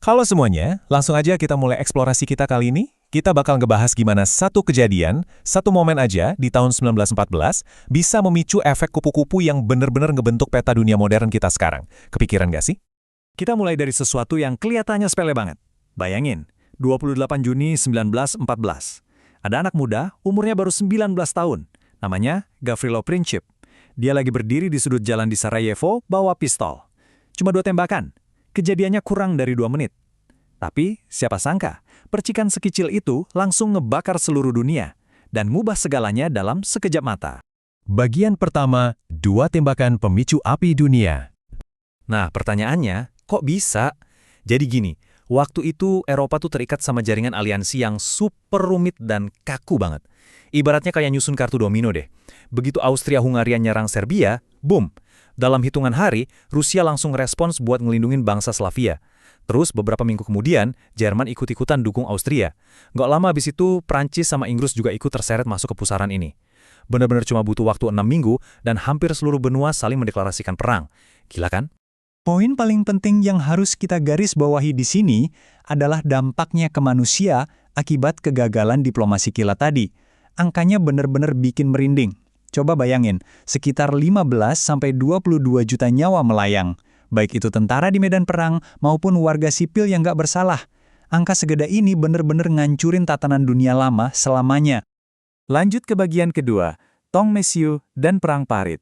Halo semuanya, langsung aja kita mulai eksplorasi kita kali ini. Kita bakal ngebahas gimana satu kejadian, satu momen aja di tahun 1914 bisa memicu efek kupu-kupu yang bener-bener ngebentuk peta dunia modern kita sekarang. Kepikiran gak sih? Kita mulai dari sesuatu yang kelihatannya sepele banget. Bayangin, 28 Juni 1914. Ada anak muda, umurnya baru 19 tahun. Namanya Gavrilo Princip. Dia lagi berdiri di sudut jalan di Sarajevo, bawa pistol. Cuma 2 tembakan. Kejadiannya kurang dari 2 menit. Tapi, siapa sangka, percikan sekecil itu langsung ngebakar seluruh dunia dan ngubah segalanya dalam sekejap mata. Bagian pertama, 2 tembakan pemicu api dunia. Nah, pertanyaannya, kok bisa? Jadi gini, waktu itu Eropa tuh terikat sama jaringan aliansi yang super rumit dan kaku banget. Ibaratnya kayak nyusun kartu domino deh. Begitu Austria-Hungaria nyerang Serbia, boom! Dalam hitungan hari, Rusia langsung respons buat ngelindungin bangsa Slavia. Terus beberapa minggu kemudian, Jerman ikut-ikutan dukung Austria. Nggak lama habis itu, Prancis sama Inggris juga ikut terseret masuk ke pusaran ini. Benar-benar cuma butuh waktu 6 minggu, dan hampir seluruh benua saling mendeklarasikan perang. Gila kan? Poin paling penting yang harus kita garis bawahi di sini adalah dampaknya ke manusia akibat kegagalan diplomasi kilat tadi. Angkanya benar-benar bikin merinding. Coba bayangin, sekitar 15-22 juta nyawa melayang. Baik itu tentara di medan perang maupun warga sipil yang nggak bersalah. Angka segede ini benar-benar ngancurin tatanan dunia lama selamanya. Lanjut ke bagian kedua, Tong Mesiu dan Perang Parit.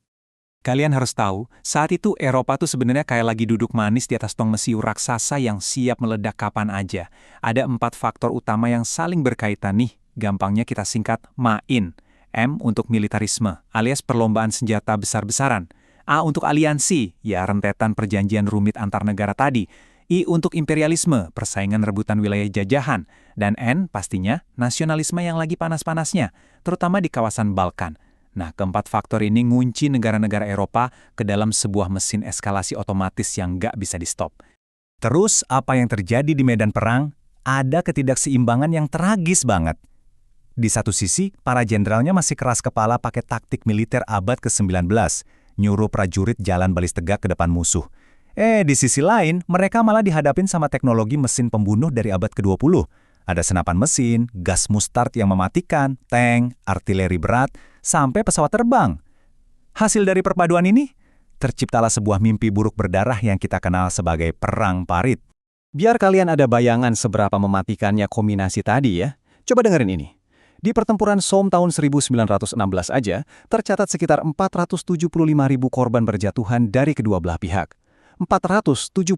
Kalian harus tahu, saat itu Eropa tuh sebenarnya kayak lagi duduk manis di atas tong mesiu raksasa yang siap meledak kapan aja. Ada 4 faktor utama yang saling berkaitan nih, gampangnya kita singkat MAIN. M untuk militarisme, alias perlombaan senjata besar-besaran. A untuk aliansi, ya rentetan perjanjian rumit antar negara tadi. I untuk imperialisme, persaingan rebutan wilayah jajahan. Dan N pastinya nasionalisme yang lagi panas-panasnya, terutama di kawasan Balkan. Nah, keempat faktor ini ngunci negara-negara Eropa ke dalam sebuah mesin eskalasi otomatis yang nggak bisa di-stop. Terus, apa yang terjadi di medan perang? Ada ketidakseimbangan yang tragis banget. Di satu sisi, para jenderalnya masih keras kepala pakai taktik militer abad ke-19, nyuruh prajurit jalan balis tegak ke depan musuh. Di sisi lain, mereka malah dihadapin sama teknologi mesin pembunuh dari abad ke-20. Ada senapan mesin, gas mustard yang mematikan, tank, artileri berat, sampai pesawat terbang. Hasil dari perpaduan ini, terciptalah sebuah mimpi buruk berdarah yang kita kenal sebagai Perang Parit. Biar kalian ada bayangan seberapa mematikannya kombinasi tadi ya, coba dengerin ini. Di pertempuran Somme tahun 1916 aja, tercatat sekitar 475.000 korban berjatuhan dari kedua belah pihak. 475.000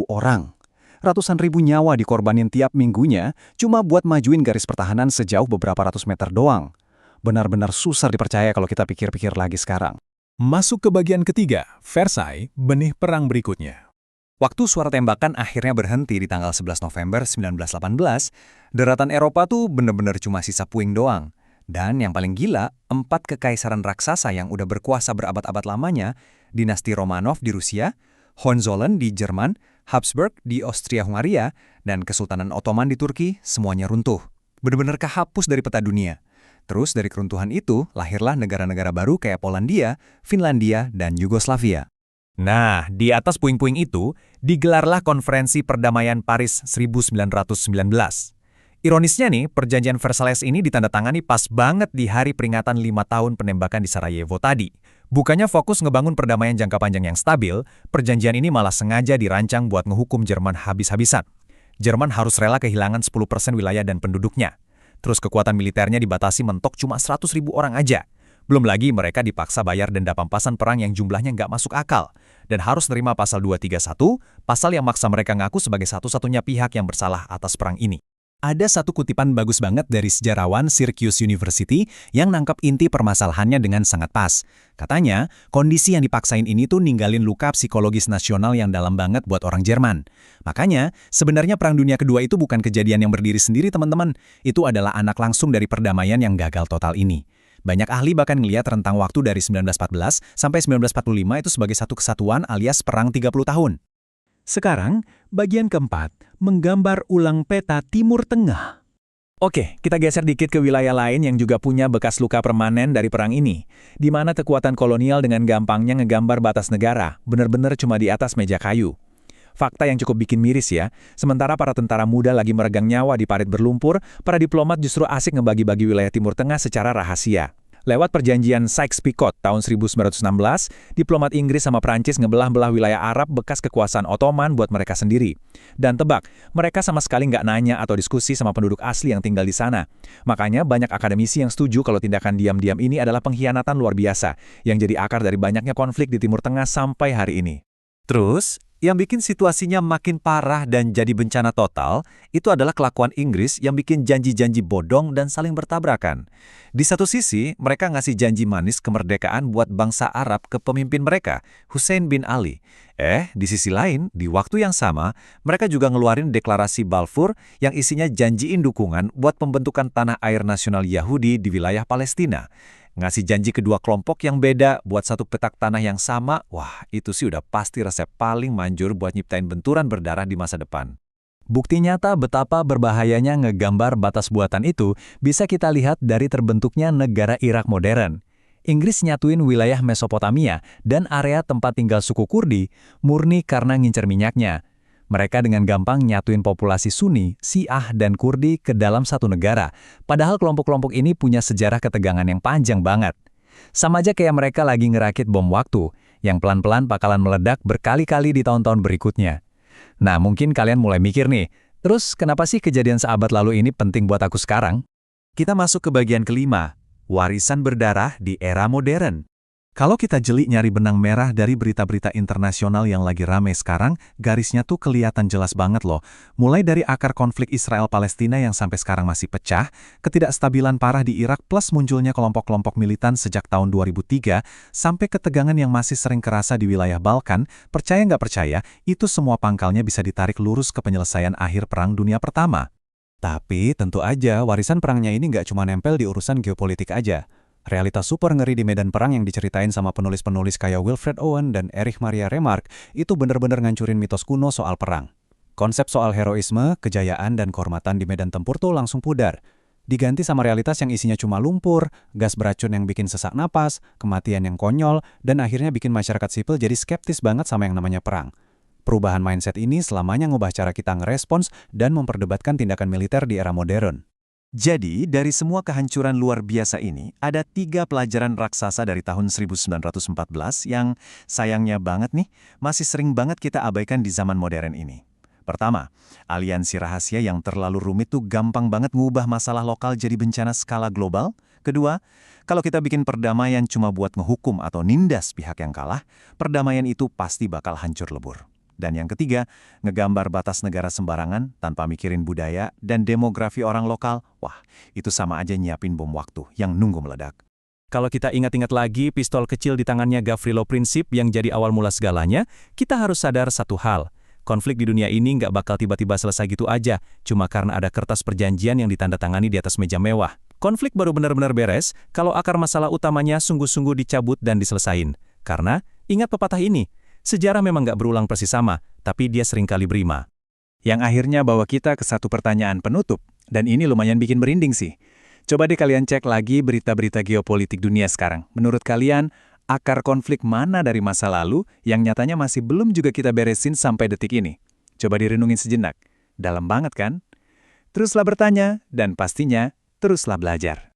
orang. Ratusan ribu nyawa dikorbanin tiap minggunya cuma buat majuin garis pertahanan sejauh beberapa ratus meter doang. Benar-benar susah dipercaya kalau kita pikir-pikir lagi sekarang. Masuk ke bagian ketiga, Versailles, benih perang berikutnya. Waktu suara tembakan akhirnya berhenti di tanggal 11 November 1918, daratan Eropa tuh bener-bener cuma sisa puing doang. Dan yang paling gila, 4 kekaisaran raksasa yang udah berkuasa berabad-abad lamanya, dinasti Romanov di Rusia, Hohenzollern di Jerman, Habsburg di Austria-Hungaria, dan Kesultanan Ottoman di Turki, semuanya runtuh. Bener-bener kehapus dari peta dunia. Terus dari keruntuhan itu, lahirlah negara-negara baru kayak Polandia, Finlandia, dan Yugoslavia. Nah, di atas puing-puing itu, digelarlah Konferensi Perdamaian Paris 1919. Ironisnya nih, perjanjian Versailles ini ditandatangani pas banget di hari peringatan 5 tahun penembakan di Sarajevo tadi. Bukannya fokus ngebangun perdamaian jangka panjang yang stabil, perjanjian ini malah sengaja dirancang buat ngehukum Jerman habis-habisan. Jerman harus rela kehilangan 10% wilayah dan penduduknya. Terus kekuatan militernya dibatasi mentok cuma 100.000 orang aja. Belum lagi mereka dipaksa bayar denda pampasan perang yang jumlahnya nggak masuk akal. Dan harus nerima pasal 231, pasal yang maksa mereka ngaku sebagai satu-satunya pihak yang bersalah atas perang ini. Ada satu kutipan bagus banget dari sejarawan Syracuse University yang nangkap inti permasalahannya dengan sangat pas. Katanya, kondisi yang dipaksain ini tuh ninggalin luka psikologis nasional yang dalam banget buat orang Jerman. Makanya, sebenarnya Perang Dunia Kedua itu bukan kejadian yang berdiri sendiri teman-teman. Itu adalah anak langsung dari perdamaian yang gagal total ini. Banyak ahli bahkan ngelihat rentang waktu dari 1914 sampai 1945 itu sebagai satu kesatuan alias perang 30 tahun. Sekarang, bagian keempat, menggambar ulang peta Timur Tengah. Oke, kita geser dikit ke wilayah lain yang juga punya bekas luka permanen dari perang ini, di mana kekuatan kolonial dengan gampangnya ngegambar batas negara, benar-benar cuma di atas meja kayu. Fakta yang cukup bikin miris ya, sementara para tentara muda lagi meregang nyawa di parit berlumpur, para diplomat justru asik ngebagi-bagi wilayah Timur Tengah secara rahasia. Lewat perjanjian Sykes-Picot tahun 1916, diplomat Inggris sama Prancis ngebelah-belah wilayah Arab bekas kekuasaan Ottoman buat mereka sendiri. Dan tebak, mereka sama sekali nggak nanya atau diskusi sama penduduk asli yang tinggal di sana. Makanya banyak akademisi yang setuju kalau tindakan diam-diam ini adalah pengkhianatan luar biasa, yang jadi akar dari banyaknya konflik di Timur Tengah sampai hari ini. Terus, yang bikin situasinya makin parah dan jadi bencana total, itu adalah kelakuan Inggris yang bikin janji-janji bodong dan saling bertabrakan. Di satu sisi, mereka ngasih janji manis kemerdekaan buat bangsa Arab ke pemimpin mereka, Hussein bin Ali. Di sisi lain, di waktu yang sama, mereka juga ngeluarin deklarasi Balfour yang isinya janjiin dukungan buat pembentukan tanah air nasional Yahudi di wilayah Palestina. Ngasih janji kedua kelompok yang beda buat satu petak tanah yang sama, wah itu sih udah pasti resep paling manjur buat nyiptain benturan berdarah di masa depan. Bukti nyata betapa berbahayanya ngegambar batas buatan itu bisa kita lihat dari terbentuknya negara Irak modern. Inggris nyatuin wilayah Mesopotamia dan area tempat tinggal suku Kurdi murni karena ngincer minyaknya. Mereka dengan gampang nyatuin populasi Sunni, Syiah, dan Kurdi ke dalam satu negara, padahal kelompok-kelompok ini punya sejarah ketegangan yang panjang banget. Sama aja kayak mereka lagi ngerakit bom waktu, yang pelan-pelan bakalan meledak berkali-kali di tahun-tahun berikutnya. Nah, mungkin kalian mulai mikir nih, terus kenapa sih kejadian seabad lalu ini penting buat aku sekarang? Kita masuk ke bagian kelima, warisan berdarah di era modern. Kalau kita jeli nyari benang merah dari berita-berita internasional yang lagi rame sekarang, garisnya tuh kelihatan jelas banget loh. Mulai dari akar konflik Israel-Palestina yang sampai sekarang masih pecah, ketidakstabilan parah di Irak plus munculnya kelompok-kelompok militan sejak tahun 2003, sampai ketegangan yang masih sering kerasa di wilayah Balkan, percaya nggak percaya, itu semua pangkalnya bisa ditarik lurus ke penyelesaian akhir Perang Dunia Pertama. Tapi tentu aja warisan perangnya ini nggak cuma nempel di urusan geopolitik aja. Realitas super ngeri di medan perang yang diceritain sama penulis-penulis kayak Wilfred Owen dan Erich Maria Remarque itu bener-bener ngancurin mitos kuno soal perang. Konsep soal heroisme, kejayaan, dan kehormatan di medan tempur tuh langsung pudar. Diganti sama realitas yang isinya cuma lumpur, gas beracun yang bikin sesak napas, kematian yang konyol, dan akhirnya bikin masyarakat sipil jadi skeptis banget sama yang namanya perang. Perubahan mindset ini selamanya ngubah cara kita ngerespons dan memperdebatkan tindakan militer di era modern. Jadi, dari semua kehancuran luar biasa ini, ada 3 pelajaran raksasa dari tahun 1914 yang sayangnya banget nih, masih sering banget kita abaikan di zaman modern ini. Pertama, aliansi rahasia yang terlalu rumit tuh gampang banget ngubah masalah lokal jadi bencana skala global. Kedua, kalau kita bikin perdamaian cuma buat ngehukum atau nindas pihak yang kalah, perdamaian itu pasti bakal hancur lebur. Dan yang ketiga, ngegambar batas negara sembarangan tanpa mikirin budaya dan demografi orang lokal, wah, itu sama aja nyiapin bom waktu yang nunggu meledak. Kalau kita ingat-ingat lagi pistol kecil di tangannya Gavrilo Princip yang jadi awal mula segalanya, kita harus sadar satu hal. Konflik di dunia ini nggak bakal tiba-tiba selesai gitu aja, cuma karena ada kertas perjanjian yang ditandatangani di atas meja mewah. Konflik baru benar-benar beres kalau akar masalah utamanya sungguh-sungguh dicabut dan diselesain. Karena, ingat pepatah ini, sejarah memang nggak berulang persis sama, tapi dia seringkali berima. Yang akhirnya bawa kita ke satu pertanyaan penutup, dan ini lumayan bikin merinding sih. Coba deh kalian cek lagi berita-berita geopolitik dunia sekarang. Menurut kalian, akar konflik mana dari masa lalu yang nyatanya masih belum juga kita beresin sampai detik ini? Coba direnungin sejenak. Dalam banget kan? Teruslah bertanya, dan pastinya teruslah belajar.